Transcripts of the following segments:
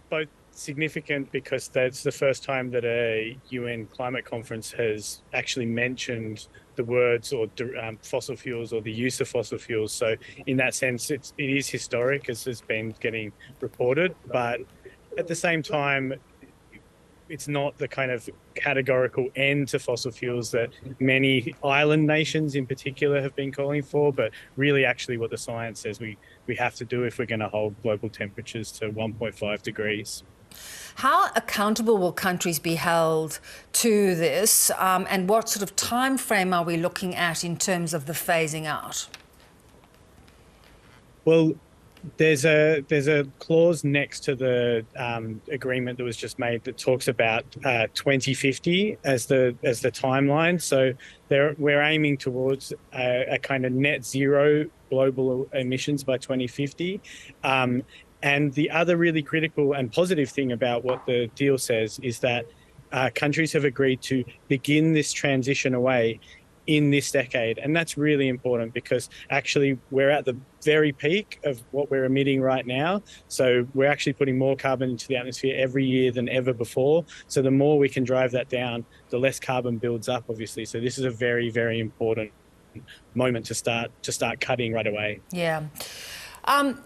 both significant because that's the first time that a UN climate conference has actually mentioned the words or fossil fuels or the use of fossil fuels. So in that sense, it is historic as has been getting reported. But at the same time, it's not the kind of categorical end to fossil fuels that many island nations in particular have been calling for, but really actually what the science says we have to do if we're going to hold global temperatures to 1.5 degrees. How accountable will countries be held to this, and what sort of time frame are we looking at in terms of the phasing out? Well, there's a clause next to the agreement that was just made that talks about 2050 as the timeline. So we're aiming towards a kind of net zero global emissions by 2050. And the other really critical and positive thing about what the deal says is that countries have agreed to begin this transition away in this decade. And that's really important because actually we're at the very peak of what we're emitting right now. So we're actually putting more carbon into the atmosphere every year than ever before. So the more we can drive that down, the less carbon builds up, obviously. So this is a very, very important moment to start cutting right away. Yeah.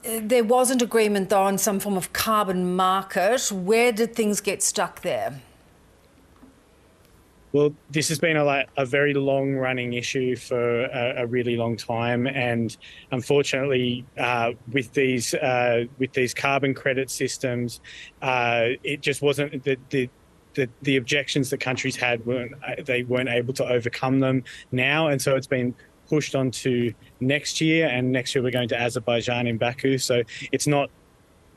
There was an agreement, though, on some form of carbon market. Where did things get stuck there? Well, this has been a very long-running issue for a really long time, and unfortunately, with these carbon credit systems, it just wasn't the objections that countries had weren't able to overcome them now, and so it's been pushed onto next year. And next year we're going to Azerbaijan in Baku, so it's not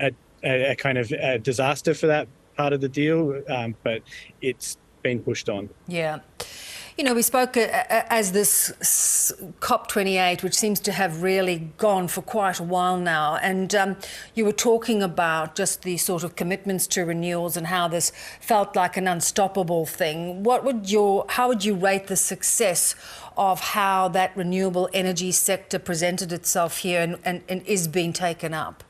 a kind of a disaster for that part of the deal, but it's been pushed on. Yeah. You know, we spoke as this COP28, which seems to have really gone for quite a while now. And you were talking about just the sort of commitments to renewals and how this felt like an unstoppable thing. How would you rate the success of how that renewable energy sector presented itself here and is being taken up?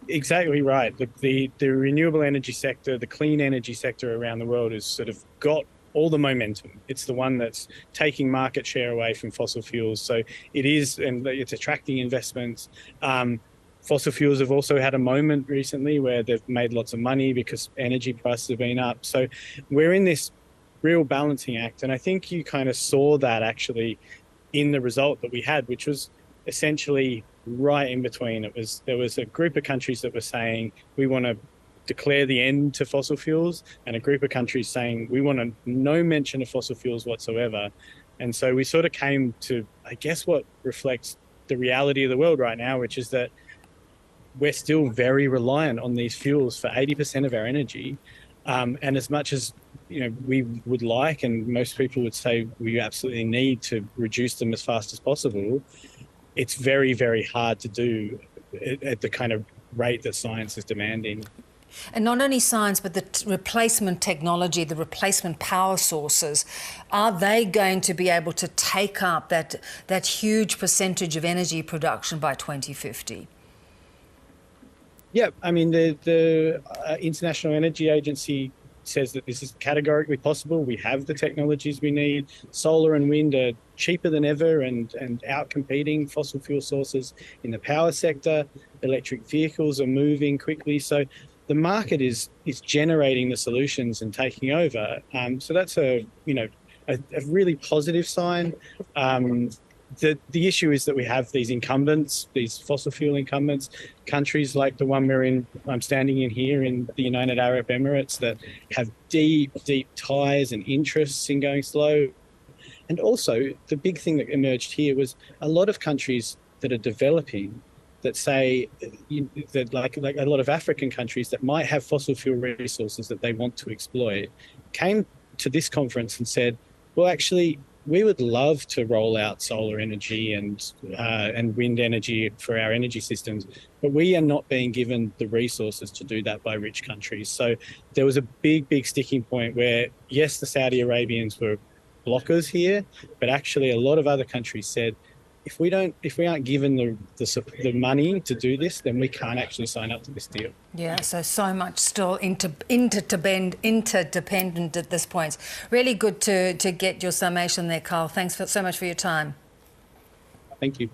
Exactly right. The renewable energy sector, the clean energy sector around the world has sort of got all the momentum. It's the one that's taking market share away from fossil fuels. So it is, and it's attracting investments. Fossil fuels have also had a moment recently where they've made lots of money because energy prices have been up. So we're in this real balancing act. And I think you kind of saw that actually in the result that we had, which was essentially right in between. There was a group of countries that were saying we want to declare the end to fossil fuels, and a group of countries saying we want no mention of fossil fuels whatsoever. And so we sort of came to, I guess, what reflects the reality of the world right now, which is that we're still very reliant on these fuels for 80% of our energy. And as much as we would like, and most people would say we absolutely need to reduce them as fast as possible, it's very, very hard to do at the kind of rate that science is demanding. And not only science, but the replacement technology, the replacement power sources, are they going to be able to take up that huge percentage of energy production by 2050? Yeah, I mean, the International Energy Agency says that this is categorically possible. We have the technologies we need. Solar and wind are cheaper than ever and outcompeting fossil fuel sources in the power sector. Electric vehicles are moving quickly. So the market is generating the solutions and taking over. So that's a really positive sign. The issue is that we have these incumbents, these fossil fuel incumbents, countries like the one I'm standing in here in the United Arab Emirates, that have deep, deep ties and interests in going slow. And also the big thing that emerged here was a lot of countries that are developing that say that like a lot of African countries that might have fossil fuel resources that they want to exploit came to this conference and said, well, actually, we would love to roll out solar energy and wind energy for our energy systems, but we are not being given the resources to do that by rich countries. So there was a big, big sticking point where, yes, the Saudi Arabians were blockers here, but actually a lot of other countries said, if we aren't given the money to do this, then we can't actually sign up to this deal. Yeah, so much still interdependent at this point. Really good to get your summation there, Carl. Thanks so much for your time. Thank you.